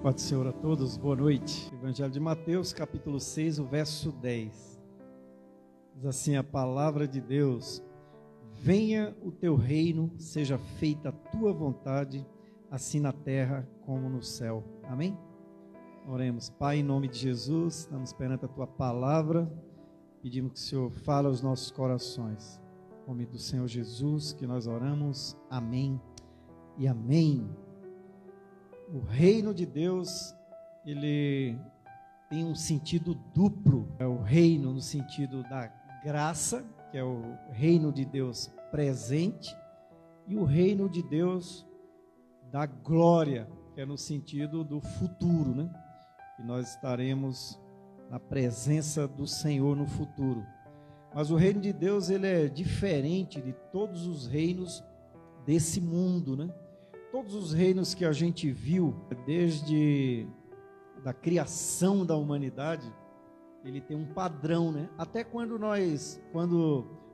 Paz do Senhor a todos, boa noite. Evangelho de Mateus, capítulo 6, o verso 10. Diz assim a palavra de Deus: venha o teu reino, seja feita a tua vontade, assim na terra como no céu. Amém? Oremos. Pai, em nome de Jesus, estamos perante a tua palavra, pedimos que o Senhor fale aos nossos corações. Em nome do Senhor Jesus que nós oramos. Amém e amém. O reino de Deus, ele tem um sentido duplo. É o reino no sentido da graça, que é o reino de Deus presente, e o reino de Deus da glória, que é no sentido do futuro, né? Que nós estaremos na presença do Senhor no futuro. Mas o reino de Deus, ele é diferente de todos os reinos desse mundo, né? Todos os reinos que a gente viu desde da criação da humanidade, ele tem um padrão, né? Até quando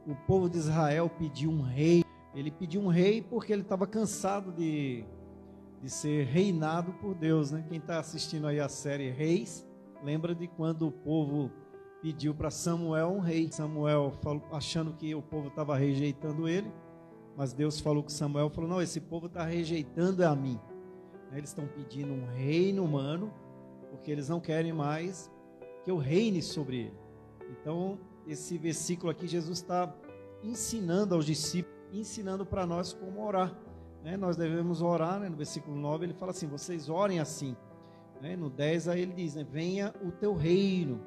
o povo de Israel pediu um rei, ele pediu um rei porque ele estava cansado de ser reinado por Deus, né? Quem está assistindo aí a série Reis, lembra de quando o povo pediu para Samuel um rei. Samuel falou, achando que o povo estava rejeitando ele, mas Deus falou com Samuel, falou, não, esse povo está rejeitando a mim. Eles estão pedindo um reino humano, porque eles não querem mais que eu reine sobre ele. Então, esse versículo aqui, Jesus está ensinando aos discípulos, ensinando para nós como orar. Nós devemos orar, no versículo 9 ele fala assim, vocês orem assim. No 10 aí ele diz, venha o teu reino,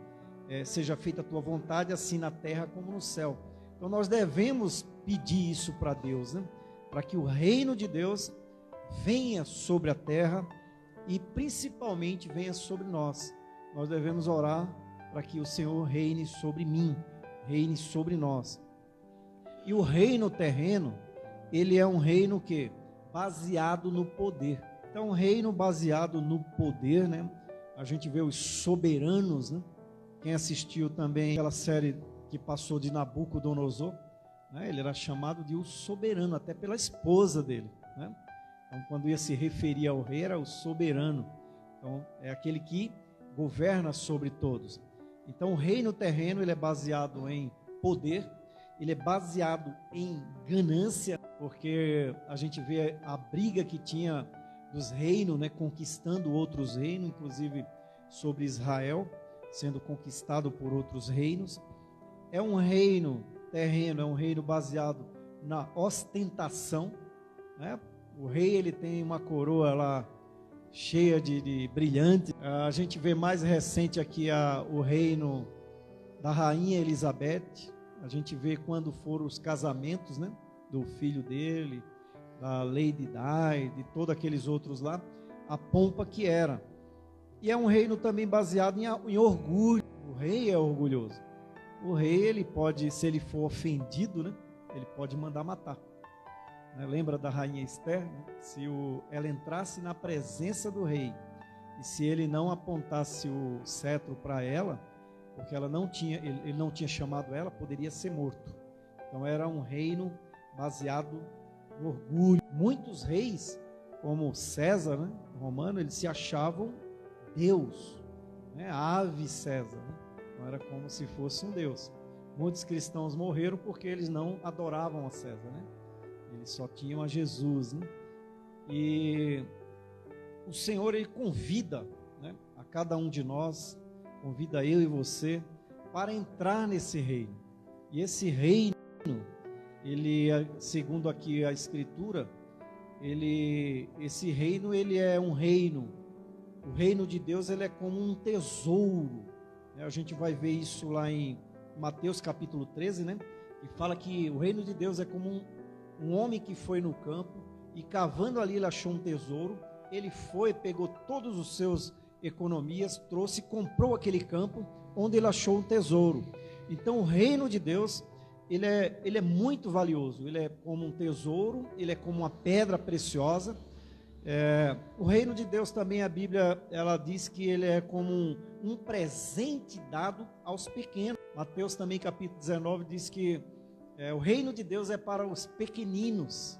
seja feita a tua vontade, assim na terra como no céu. Então nós devemos pedir isso para Deus, para que o reino de Deus venha sobre a terra e principalmente venha sobre nós. Nós devemos orar para que o Senhor reine sobre mim, reine sobre nós. E o reino terreno, ele é um reino que baseado no poder. Então, um reino baseado no poder, a gente vê os soberanos, Quem assistiu também aquela série que passou de Nabucodonosor, ele era chamado de o soberano, até pela esposa dele, Então, quando ia se referir ao rei, era o soberano. Então, é aquele que governa sobre todos. Então, o reino terreno, ele é baseado em poder, ele é baseado em ganância, porque a gente vê a briga que tinha dos reinos, conquistando outros reinos, inclusive sobre Israel, sendo conquistado por outros reinos. É um reino terreno, é um reino baseado na ostentação, O rei, ele tem uma coroa lá cheia de brilhante. A gente vê mais recente aqui o reino da rainha Elizabeth. A gente vê quando foram os casamentos, do filho dele, da Lady Di, de todos aqueles outros lá, a pompa que era. E é um reino também baseado em orgulho. O rei é orgulhoso. O rei, ele pode, se ele for ofendido, ele pode mandar matar. Lembra da rainha Esther? Se ela entrasse na presença do rei e se ele não apontasse o cetro para ela, porque ele não tinha chamado ela, poderia ser morto. Então era um reino baseado no orgulho. Muitos reis, como César, romano, eles se achavam Deus, ave César, Então era como se fosse um Deus. Muitos cristãos morreram porque eles não adoravam a César, Eles só tinham a Jesus, E o Senhor, ele convida, a cada um de nós, convida eu e você para entrar nesse reino. E esse reino, ele, segundo aqui a Escritura, esse reino, ele é um reino. O reino de Deus, ele é como um tesouro. A gente vai ver isso lá em Mateus capítulo 13, E fala que o reino de Deus é como um homem que foi no campo e cavando ali ele achou um tesouro. Ele foi, pegou todos os seus economias, trouxe e comprou aquele campo onde ele achou um tesouro. Então o reino de Deus, ele é muito valioso. Ele é como um tesouro, ele é como uma pedra preciosa. O reino de Deus também, a Bíblia, ela diz que ele é como um presente dado aos pequenos. Mateus também capítulo 19 diz que o reino de Deus é para os pequeninos,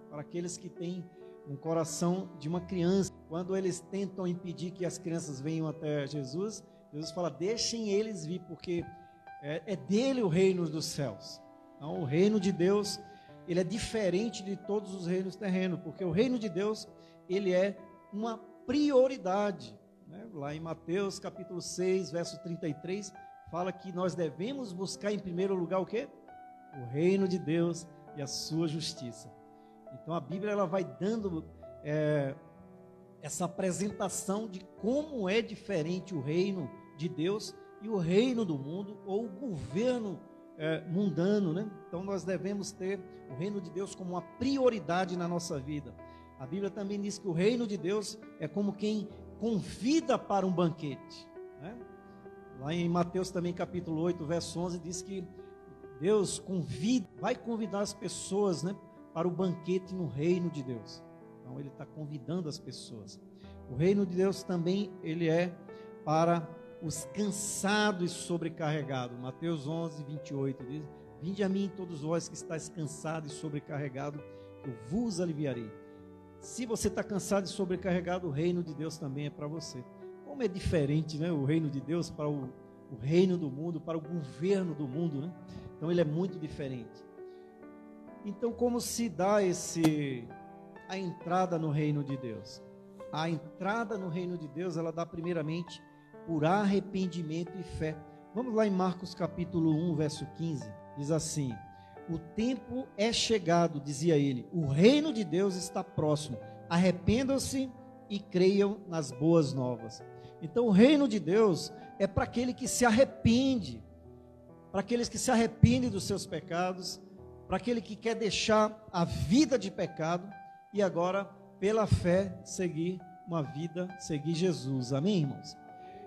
para aqueles que têm um coração de uma criança. Quando eles tentam impedir que as crianças venham até Jesus, Jesus fala, deixem eles vir, porque é dele o reino dos céus. Então, o reino de Deus, ele é diferente de todos os reinos terrenos, porque o reino de Deus, ele é uma prioridade, né? Lá em Mateus capítulo 6, verso 33, fala que nós devemos buscar em primeiro lugar o quê? O reino de Deus e a sua justiça. Então a Bíblia ela vai dando essa apresentação de como é diferente o reino de Deus e o reino do mundo, ou o governo mundano, né? Então nós devemos ter o reino de Deus como uma prioridade na nossa vida. A Bíblia também diz que o reino de Deus é como quem convida para um banquete, né? Lá em Mateus também capítulo 8, verso 11, diz que Deus vai convidar as pessoas, né, para o banquete no reino de Deus. Então ele está convidando as pessoas. O reino de Deus também ele é para os cansados e sobrecarregados. Mateus 11, 28 diz, vinde a mim todos vós que estáis cansados e sobrecarregados, eu vos aliviarei. Se você está cansado e sobrecarregado, o reino de Deus também é para você. Como é diferente, né, o reino de Deus para o reino do mundo, para o governo do mundo, né? Então ele é muito diferente. Então como se dá a entrada no reino de Deus? A entrada no reino de Deus, ela dá primeiramente por arrependimento e fé. Vamos lá em Marcos capítulo 1, verso 15, diz assim, o tempo é chegado, dizia ele, o reino de Deus está próximo, arrependam-se e creiam nas boas novas. Então o reino de Deus é para aquele que se arrepende, para aqueles que se arrependem dos seus pecados, para aquele que quer deixar a vida de pecado e agora, pela fé, seguir uma vida, seguir Jesus. Amém, irmãos?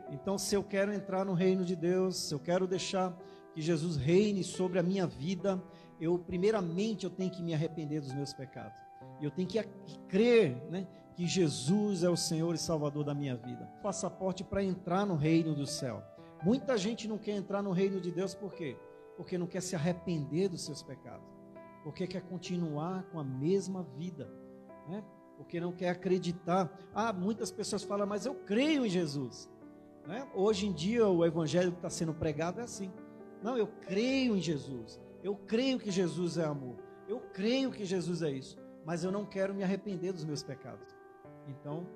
Então, se eu quero entrar no reino de Deus, se eu quero deixar que Jesus reine sobre a minha vida, primeiramente eu tenho que me arrepender dos meus pecados. E eu tenho que crer, né, que Jesus é o Senhor e Salvador da minha vida. Passaporte para entrar no reino do céu. Muita gente não quer entrar no reino de Deus, por quê? Porque não quer se arrepender dos seus pecados. Porque quer continuar com a mesma vida, né? Porque não quer acreditar. Muitas pessoas falam, mas eu creio em Jesus, né? Hoje em dia o evangelho que está sendo pregado é assim. Não, eu creio em Jesus. Eu creio que Jesus é amor. Eu creio que Jesus é isso. Mas eu não quero me arrepender dos meus pecados. Então,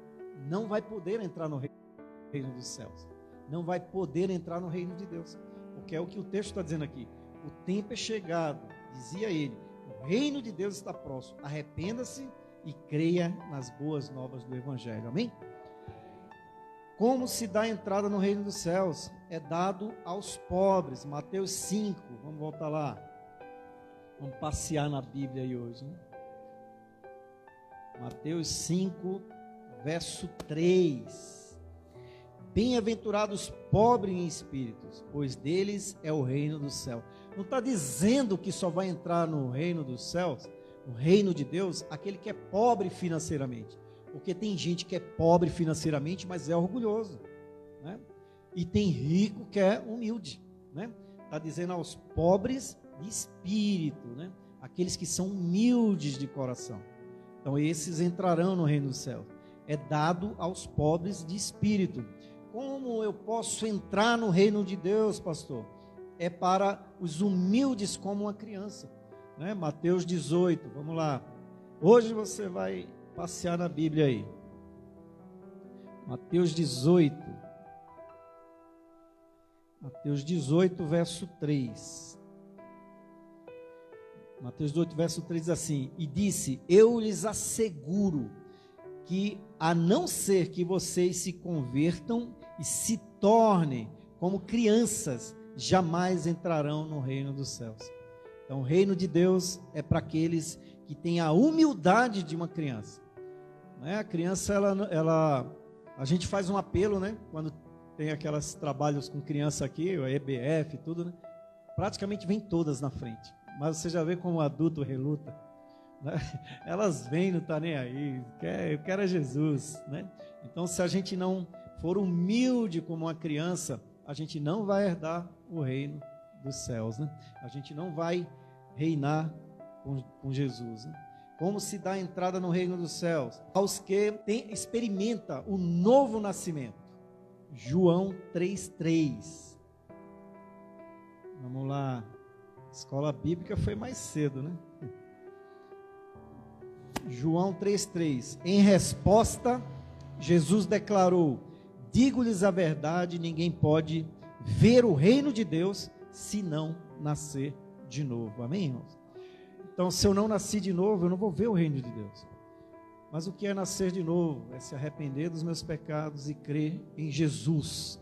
não vai poder entrar no reino dos céus. Não vai poder entrar no reino de Deus. Porque é o que o texto está dizendo aqui. O tempo é chegado, dizia ele. O reino de Deus está próximo. Arrependa-se e creia nas boas novas do evangelho. Amém? Como se dá a entrada no reino dos céus? É dado aos pobres. Mateus 5. Vamos voltar lá. Vamos passear na Bíblia aí hoje, né? Mateus 5, verso 3. Bem-aventurados pobres em espíritos, pois deles é o reino do céu. Não está dizendo que só vai entrar no reino dos céus, no reino de Deus, aquele que é pobre financeiramente. Porque tem gente que é pobre financeiramente, mas é orgulhoso, né? E tem rico que é humilde, né? Está dizendo aos pobres de espírito, né? Aqueles que são humildes de coração. Então esses entrarão no reino do céu. É dado aos pobres de espírito. Como eu posso entrar no reino de Deus, pastor? É para os humildes como uma criança, né? Mateus 18, vamos lá. Hoje você vai passear na Bíblia aí. Mateus 18. Mateus 18, verso 3. Mateus 18, verso 3 diz assim: e disse, eu lhes asseguro que, a não ser que vocês se convertam e se tornem como crianças, jamais entrarão no reino dos céus. Então, o reino de Deus é para aqueles que têm a humildade de uma criança. Né? A criança, a gente faz um apelo, né? Quando tem aqueles trabalhos com criança aqui, o EBF e tudo, né? Praticamente vem todas na frente. Mas você já vê como o adulto reluta, né? Elas vêm, não está nem aí, eu quero é Jesus, né? Então, se a gente não for humilde como uma criança, a gente não vai herdar o reino dos céus, né? A gente não vai reinar com Jesus, né? Como se dá a entrada no reino dos céus? Aos que experimenta o novo nascimento. João 3,3. Vamos lá. Escola bíblica foi mais cedo, né? João 3,3. Em resposta, Jesus declarou: digo-lhes a verdade, ninguém pode ver o reino de Deus se não nascer de novo. Amém, irmãos? Então, se eu não nasci de novo, eu não vou ver o reino de Deus. Mas o que é nascer de novo? É se arrepender dos meus pecados e crer em Jesus.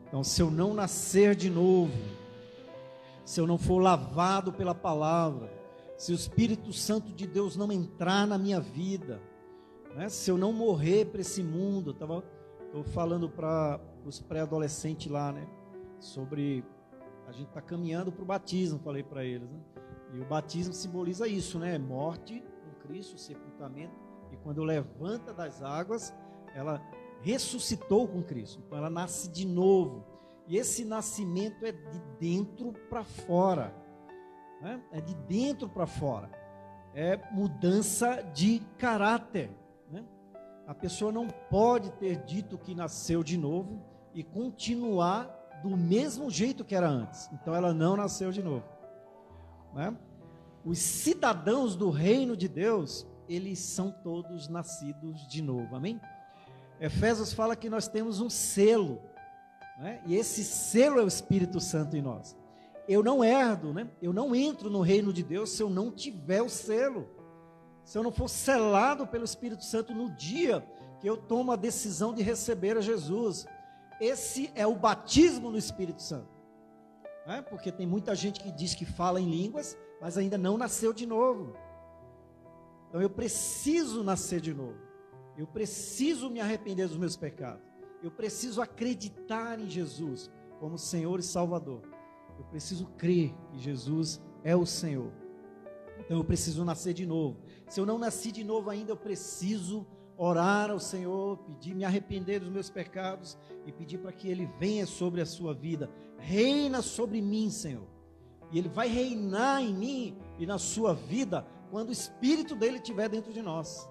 Então, se eu não nascer de novo, se eu não for lavado pela palavra, se o Espírito Santo de Deus não entrar na minha vida, né? Se eu não morrer para esse mundo, estou falando para os pré-adolescentes lá, né? Sobre, a gente está caminhando para o batismo, falei para eles, né? E o batismo simboliza isso, né? Morte com Cristo, sepultamento. E quando levanta das águas, ela ressuscitou com Cristo. Então ela nasce de novo. E esse nascimento é de dentro para fora. Né? É de dentro para fora. É mudança de caráter. Né? A pessoa não pode ter dito que nasceu de novo e continuar do mesmo jeito que era antes. Então ela não nasceu de novo. Né? Os cidadãos do reino de Deus, eles são todos nascidos de novo, amém? Efésios fala que nós temos um selo, né? E esse selo é o Espírito Santo em nós. Eu não herdo, né? Eu não entro no reino de Deus se eu não tiver o selo, se eu não for selado pelo Espírito Santo no dia que eu tomo a decisão de receber a Jesus. Esse é o batismo no Espírito Santo. Porque tem muita gente que diz que fala em línguas, mas ainda não nasceu de novo. Então eu preciso nascer de novo. Eu preciso me arrepender dos meus pecados. Eu preciso acreditar em Jesus como Senhor e Salvador. Eu preciso crer que Jesus é o Senhor. Então eu preciso nascer de novo. Se eu não nasci de novo ainda, eu preciso orar ao Senhor, pedir, me arrepender dos meus pecados e pedir para que Ele venha sobre a sua vida. Reina sobre mim, Senhor. E Ele vai reinar em mim e na sua vida quando o Espírito dEle estiver dentro de nós.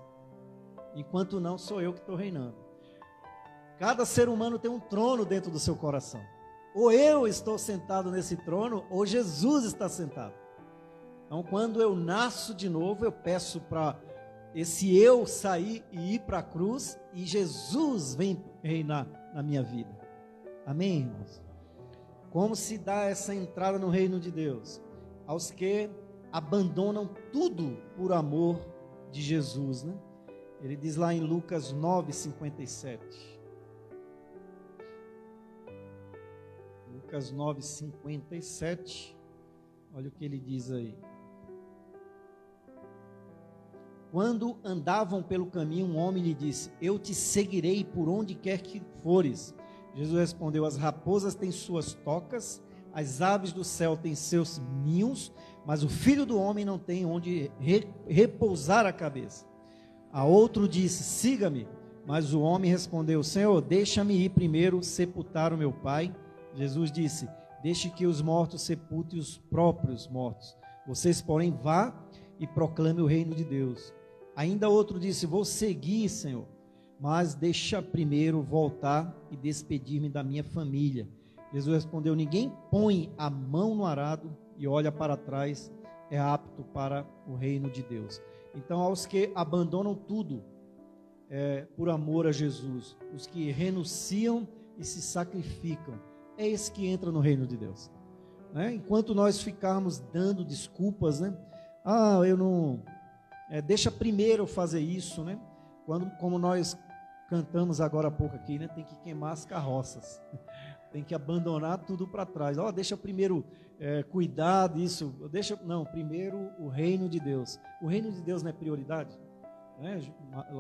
Enquanto não, sou eu que estou reinando. Cada ser humano tem um trono dentro do seu coração. Ou eu estou sentado nesse trono, ou Jesus está sentado. Então, quando eu nasço de novo, eu peço para esse eu sair e ir para a cruz, e Jesus vem reinar na minha vida. Amém, irmãos? Como se dá essa entrada no reino de Deus? Aos que abandonam tudo por amor de Jesus, né? Ele diz lá em Lucas 9:57. Lucas 9:57. Olha o que ele diz aí. Quando andavam pelo caminho, um homem lhe disse: eu te seguirei por onde quer que fores. Jesus respondeu: as raposas têm suas tocas, as aves do céu têm seus ninhos, mas o Filho do Homem não tem onde repousar a cabeça. A outro disse: siga-me. Mas o homem respondeu: Senhor, deixa-me ir primeiro sepultar o meu pai. Jesus disse: deixe que os mortos sepultem os próprios mortos. Vocês, porém, vá e proclame o reino de Deus. Ainda outro disse: vou seguir, Senhor, mas deixa primeiro voltar e despedir-me da minha família. Jesus respondeu: ninguém põe a mão no arado e olha para trás é apto para o reino de Deus. Então, aos que abandonam tudo por amor a Jesus, os que renunciam e se sacrificam, é esse que entra no reino de Deus. Né? Enquanto nós ficarmos dando desculpas, né? Eu não... deixa primeiro eu fazer isso, né? Como nós cantamos agora há pouco aqui, né? Tem que queimar as carroças. Tem que abandonar tudo para trás. Deixa primeiro cuidar disso. Não, primeiro o reino de Deus. O reino de Deus não é prioridade? Né?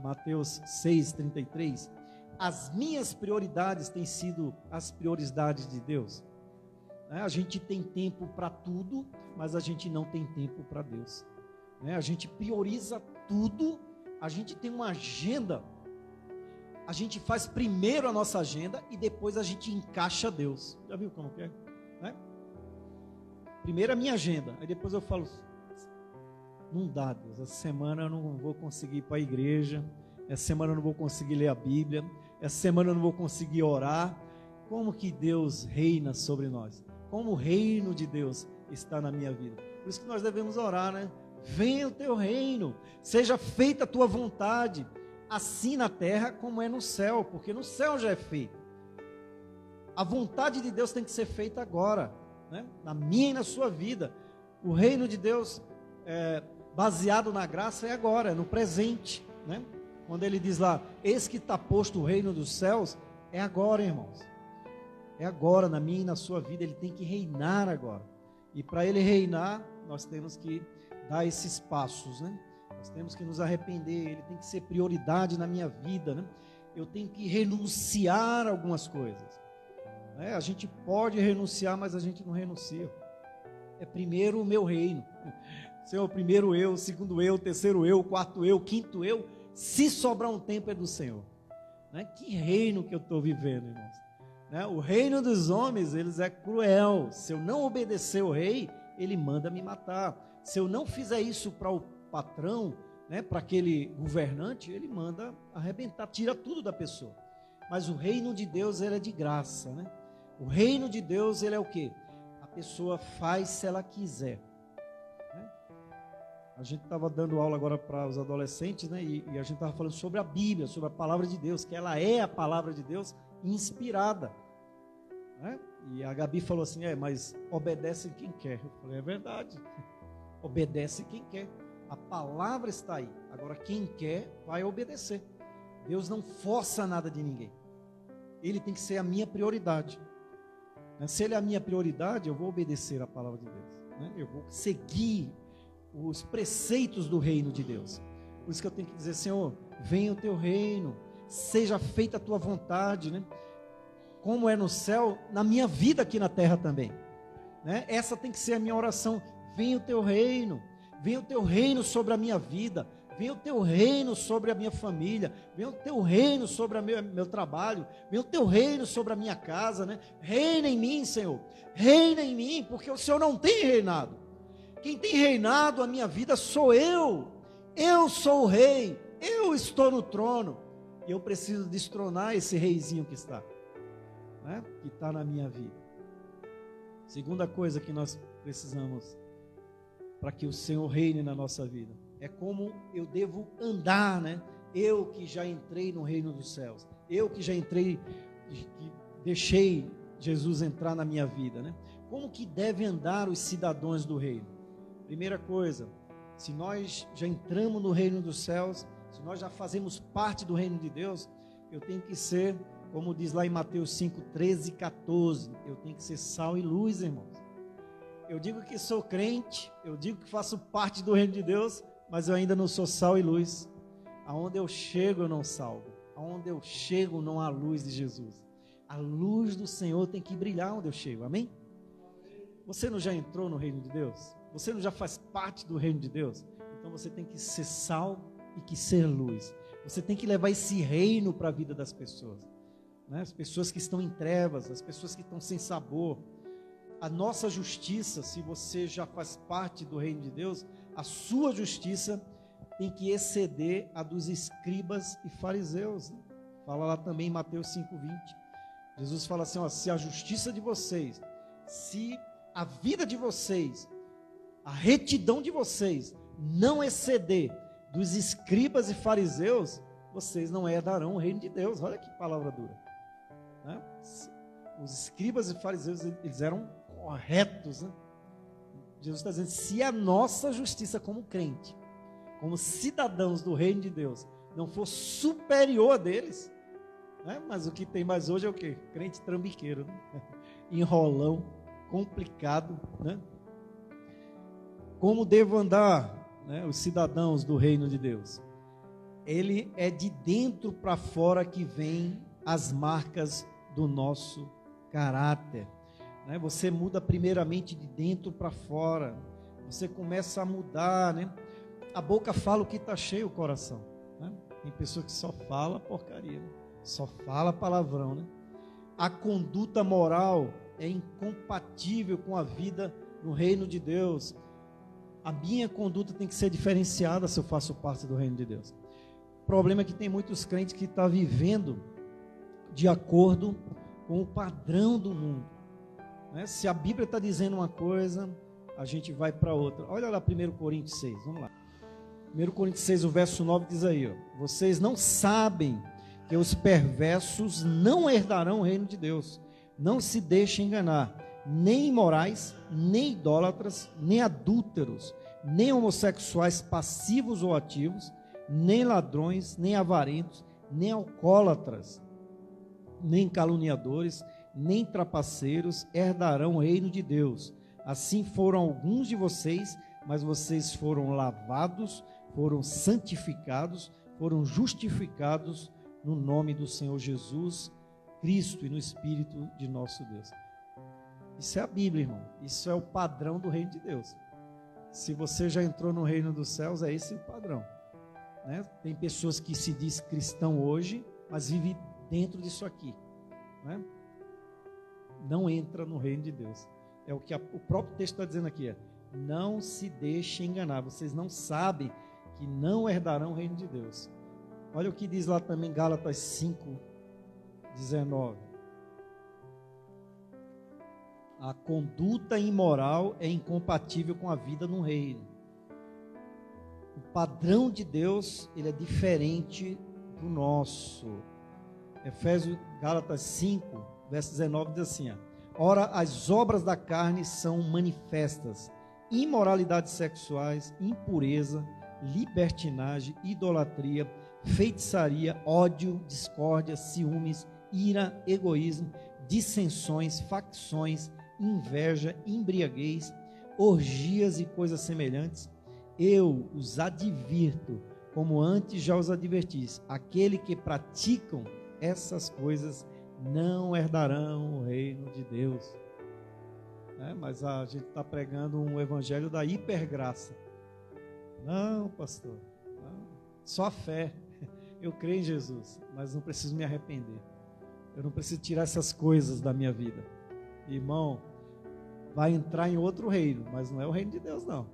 Mateus 6:33. As minhas prioridades têm sido as prioridades de Deus. A gente tem tempo para tudo, mas a gente não tem tempo para Deus. A gente prioriza tudo, a gente tem uma agenda, a gente faz primeiro a nossa agenda e depois a gente encaixa Deus. Já viu como que é? Primeiro a minha agenda, aí depois eu falo, Não dá, Deus. Essa semana eu não vou conseguir ir para a igreja. Essa semana eu não vou conseguir ler a Bíblia. Essa semana eu não vou conseguir orar. Como que Deus reina sobre nós? Como o reino de Deus está na minha vida? Por isso que nós devemos orar, né? Venha o teu reino, seja feita a tua vontade, assim na terra como é no céu, porque no céu já é feito. A vontade de Deus tem que ser feita agora, né? Na minha e na sua vida. O reino de Deus, baseado na graça, é agora, é no presente, né? Quando ele diz lá, eis que está posto o reino dos céus, é agora, irmãos. É agora, na minha e na sua vida, ele tem que reinar agora. E para ele reinar, nós temos que dar esses passos, né? Nós temos que nos arrepender, ele tem que ser prioridade na minha vida, né? Eu tenho que renunciar a algumas coisas. A gente pode renunciar, mas a gente não renuncia. É primeiro o meu reino. Senhor, primeiro eu, segundo eu, terceiro eu, quarto eu, quinto eu. Se sobrar um tempo é do Senhor. Que reino que eu estou vivendo, irmãos? O reino dos homens, eles é cruel. Se eu não obedecer ao rei, ele manda me matar. Se eu não fizer isso para o patrão, para aquele governante, ele manda arrebentar, tira tudo da pessoa. Mas o reino de Deus, ele é de graça, né? O reino de Deus, ele é o quê? A pessoa faz se ela quiser. A gente estava dando aula agora para os adolescentes, né? E a gente estava falando sobre a Bíblia, sobre a palavra de Deus, que ela é a palavra de Deus inspirada. E a Gabi falou assim, mas obedece quem quer. Eu falei, é verdade. Obedece quem quer. A palavra está aí. Agora, quem quer, vai obedecer. Deus não força nada de ninguém. Ele tem que ser a minha prioridade. Se ele é a minha prioridade, eu vou obedecer a palavra de Deus. Eu vou seguir os preceitos do reino de Deus. Por isso que eu tenho que dizer, Senhor, venha o teu reino, seja feita a tua vontade, né? Como é no céu, na minha vida aqui na terra também, né? Essa tem que ser a minha oração. Venha o teu reino sobre a minha vida, venha o teu reino sobre a minha família, venha o teu reino sobre o meu trabalho, venha o teu reino sobre a minha casa, né? Reina em mim, Senhor, reina em mim, porque o Senhor não tem reinado. Quem tem reinado a minha vida sou eu sou o rei, eu estou no trono, e eu preciso destronar esse reizinho que está na minha vida. Segunda coisa que nós precisamos para que o Senhor reine na nossa vida é como eu devo andar, né? Eu que já entrei no reino dos céus, eu que já entrei, que deixei Jesus entrar na minha vida, né? Como que devem andar os cidadãos do reino? Primeira coisa, se nós já entramos no reino dos céus, se nós já fazemos parte do reino de Deus, eu tenho que ser, como diz lá em Mateus 5, 13 e 14, eu tenho que ser sal e luz, irmãos. Eu digo que sou crente, eu digo que faço parte do reino de Deus, mas eu ainda não sou sal e luz. Aonde eu chego eu não salvo, aonde eu chego não há luz de Jesus. A luz do Senhor tem que brilhar onde eu chego, amém? Você não já entrou no reino de Deus? Você não já faz parte do reino de Deus? Então você tem que ser sal e que ser luz. Você tem que levar esse reino para a vida das pessoas, né? As pessoas que estão em trevas, as pessoas que estão sem sabor. A nossa justiça, se você já faz parte do reino de Deus, a sua justiça tem que exceder a dos escribas e fariseus, né? Fala lá também em Mateus 5:20. Jesus fala assim, se a justiça de vocês, se a vida de vocês, a retidão de vocês não exceder dos escribas e fariseus, vocês não herdarão o reino de Deus. Olha que palavra dura, né? Os escribas e fariseus, eles eram corretos, né? Jesus está dizendo, se a nossa justiça como crente, como cidadãos do reino de Deus, não for superior a deles, né? Mas o que tem mais hoje é o quê? Crente trambiqueiro, né? Enrolão, complicado, né? Como devo andar, né, os cidadãos do reino de Deus? Ele é de dentro para fora que vem as marcas do nosso caráter, né? Você muda primeiramente de dentro para fora, você começa a mudar, né? A boca fala o que está cheio o coração, né? Tem pessoa que só fala porcaria, né? Só fala palavrão, né? A conduta moral é incompatível com a vida no reino de Deus. a minha conduta tem que ser diferenciada se eu faço parte do reino de Deus. O problema é que tem muitos crentes que estão vivendo de acordo com o padrão do mundo, né? Se a Bíblia está dizendo uma coisa, a gente vai para outra. Olha lá 1 Coríntios 6, vamos lá. 1 Coríntios 6, o verso 9 diz aí, ó, vocês não sabem que os perversos não herdarão o reino de Deus. Não se deixem enganar, nem imorais, nem idólatras, nem adúlteros, nem homossexuais passivos ou ativos, nem ladrões, nem avarentos, nem alcoólatras, nem caluniadores, nem trapaceiros herdarão o reino de Deus. Assim foram alguns de vocês, mas vocês foram lavados, foram santificados, foram justificados no nome do Senhor Jesus Cristo e no Espírito de nosso Deus. Isso é a Bíblia, irmão. Isso é o padrão do reino de Deus. Se você já entrou no reino dos céus, é esse o padrão, né? Tem pessoas que se diz cristão hoje, mas vive dentro disso aqui, né? Não entra no reino de Deus. É o que o próprio texto está dizendo aqui, não se deixe enganar. Vocês não sabem que não herdarão o reino de Deus. Olha o que diz lá também Gálatas 5:19. A conduta imoral é incompatível com a vida no reino. O padrão de Deus, ele é diferente do nosso. Gálatas 5, verso 19 diz assim, ora, as obras da carne são manifestas: imoralidades sexuais, impureza, libertinagem, idolatria, feitiçaria, ódio, discórdia, ciúmes, ira, egoísmo, dissensões, facções, inveja, embriaguez, orgias e coisas semelhantes. Eu os advirto, como antes já os adverti, aquele que praticam essas coisas não herdarão o reino de Deus. Mas a gente está pregando um evangelho da hipergraça. Não, pastor, não. Só a fé. Eu creio em Jesus, mas não preciso me arrepender. Eu não preciso tirar essas coisas da minha vida. Irmão, vai entrar em outro reino, mas não é o reino de Deus, não.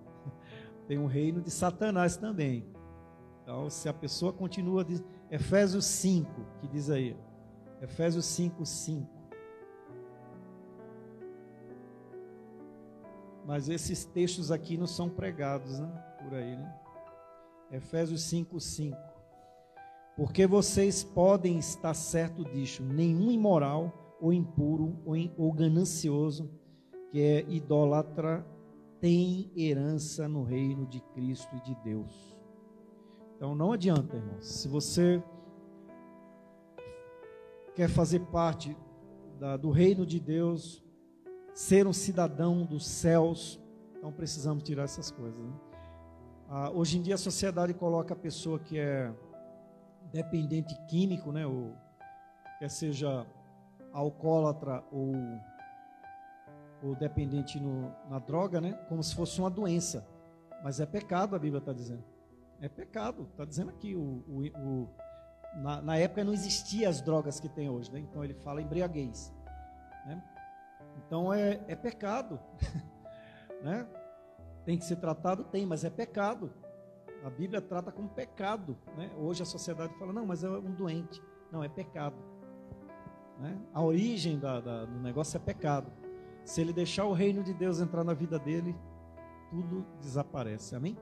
Tem um reino de Satanás também. Então, se a pessoa continua, Efésios 5, que diz aí, Efésios 5:5. Mas esses textos aqui não são pregados, né? Por aí, né? Efésios 5:5. Porque vocês podem estar certo disso: nenhum imoral, ou impuro, ou ganancioso, que é idólatra, tem herança no reino de Cristo e de Deus. Então não adianta, irmãos. Se você quer fazer parte do reino de Deus, ser um cidadão dos céus, então precisamos tirar essas coisas, né? Hoje em dia a sociedade coloca a pessoa que é dependente químico, né, ou quer seja alcoólatra ou dependente na droga, né, como se fosse uma doença. Mas é pecado, a Bíblia está dizendo. É pecado, está dizendo aqui. Na época não existiam as drogas que tem hoje, né? Então ele fala embriaguez, né? Então é pecado, né? Tem que ser tratado? Tem, mas é pecado. A Bíblia trata como pecado, né? Hoje a sociedade fala, não, mas é um doente. Não, é pecado, né? A origem do negócio é pecado. Se ele deixar o reino de Deus entrar na vida dele, tudo desaparece, amém?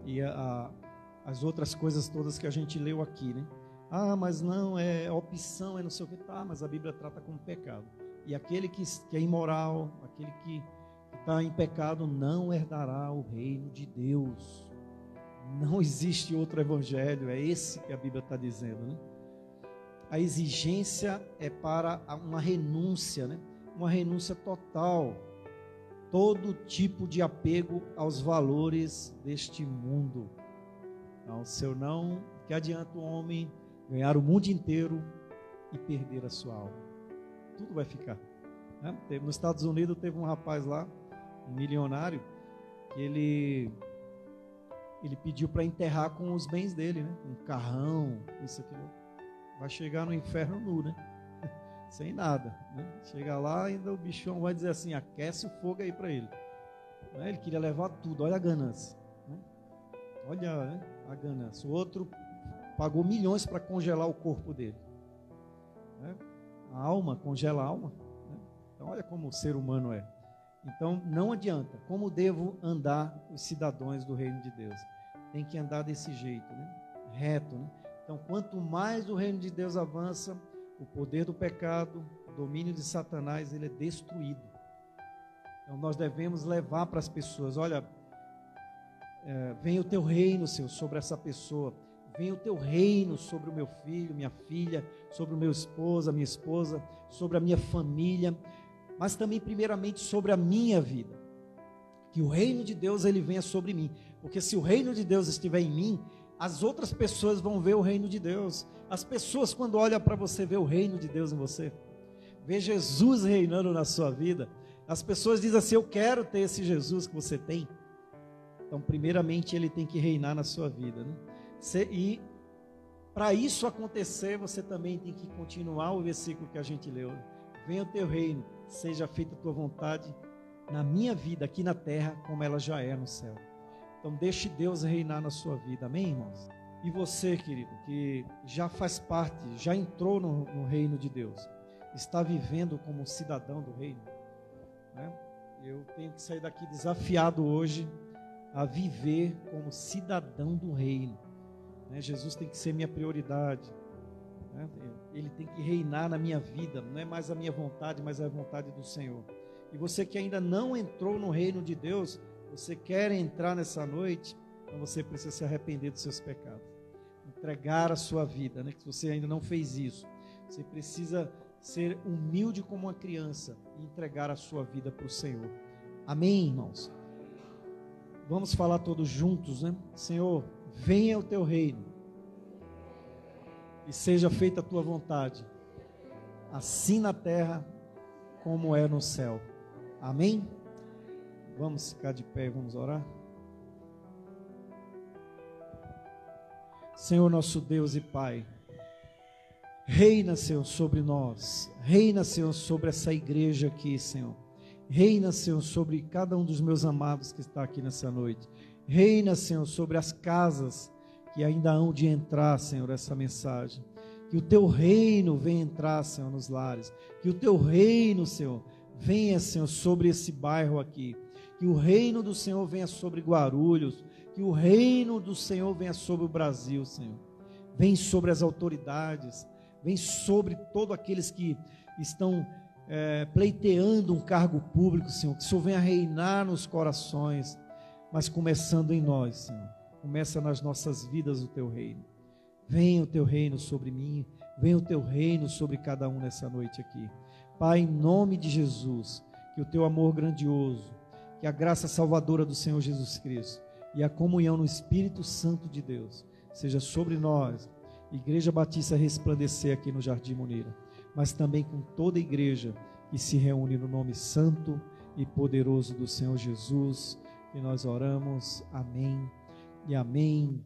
E as outras coisas todas que a gente leu aqui, né? Mas não, é opção, é não sei o que, tá, mas a Bíblia trata como pecado. E aquele que é imoral, aquele que está em pecado, não herdará o reino de Deus. Não existe outro evangelho, é esse que a Bíblia está dizendo, né? A exigência é para uma renúncia, né? Uma renúncia total. Todo tipo de apego aos valores deste mundo. Então, se eu não, que adianta o homem ganhar o mundo inteiro e perder a sua alma? Tudo vai ficar, né? Nos Estados Unidos teve um rapaz lá, um milionário, que ele pediu para enterrar com os bens dele, né? Um carrão, isso, aquilo. Vai chegar no inferno nu, né? Sem nada, né? Chega lá, ainda o bichão vai dizer assim, aquece o fogo aí para ele. né? Ele queria levar tudo, olha a ganância, né? Olha, né, a ganância. O outro pagou milhões para congelar o corpo dele, né? A alma, congela a alma, né? Então olha como o ser humano é. Então não adianta. Como devo andar os cidadãos do reino de Deus? Tem que andar desse jeito, né? Reto, né? Então quanto mais o reino de Deus avança, o poder do pecado, o domínio de Satanás, ele é destruído. Então nós devemos levar para as pessoas, olha, venha o teu reino, Senhor, sobre essa pessoa. Venha o teu reino sobre o meu filho, minha filha, sobre o meu esposo, a minha esposa, sobre a minha família, mas também primeiramente sobre a minha vida. Que o reino de Deus ele venha sobre mim, porque se o reino de Deus estiver em mim, as outras pessoas vão ver o reino de Deus. As pessoas quando olham para você, vê o reino de Deus em você, vê Jesus reinando na sua vida. As pessoas dizem assim, eu quero ter esse Jesus que você tem. Então primeiramente ele tem que reinar na sua vida, né? E para isso acontecer, você também tem que continuar o versículo que a gente leu. Venha o teu reino, seja feita a tua vontade na minha vida, aqui na terra, como ela já é no céu. Então deixe Deus reinar na sua vida, amém, irmãos? E você, querido, que já faz parte, já entrou no reino de Deus, está vivendo como cidadão do reino, né? Eu tenho que sair daqui desafiado hoje a viver como cidadão do reino. Jesus tem que ser minha prioridade, né? Ele tem que reinar na minha vida, não é mais a minha vontade, mas a vontade do Senhor. E você que ainda não entrou no reino de Deus, você quer entrar nessa noite, então você precisa se arrepender dos seus pecados, entregar a sua vida, né? Que você ainda não fez isso, você precisa ser humilde como uma criança e entregar a sua vida para o Senhor, amém, irmãos? Vamos falar todos juntos, né? Senhor, venha o teu reino e seja feita a tua vontade, assim na terra como é no céu. Amém? Vamos ficar de pé e vamos orar. Senhor nosso Deus e Pai, reina, Senhor, sobre nós, reina, Senhor, sobre essa igreja aqui, Senhor. Reina, Senhor, sobre cada um dos meus amados que está aqui nessa noite. Reina, Senhor, sobre as casas que ainda hão de entrar, Senhor, essa mensagem. Que o teu reino venha entrar, Senhor, nos lares. Que o teu reino, Senhor, venha, Senhor, sobre esse bairro aqui. Que o reino do Senhor venha sobre Guarulhos. Que o reino do Senhor venha sobre o Brasil, Senhor. Vem sobre as autoridades. Vem sobre todos aqueles que estão pleiteando um cargo público, Senhor. Que o Senhor venha reinar nos corações, mas começando em nós, Senhor. Começa nas nossas vidas o teu reino. Venha o teu reino sobre mim, venha o teu reino sobre cada um nessa noite aqui. Pai, em nome de Jesus, que o teu amor grandioso, que a graça salvadora do Senhor Jesus Cristo e a comunhão no Espírito Santo de Deus seja sobre nós, Igreja Batista Resplandecer aqui no Jardim Moreira, mas também com toda a igreja que se reúne no nome santo e poderoso do Senhor Jesus, que nós oramos, amém e amém.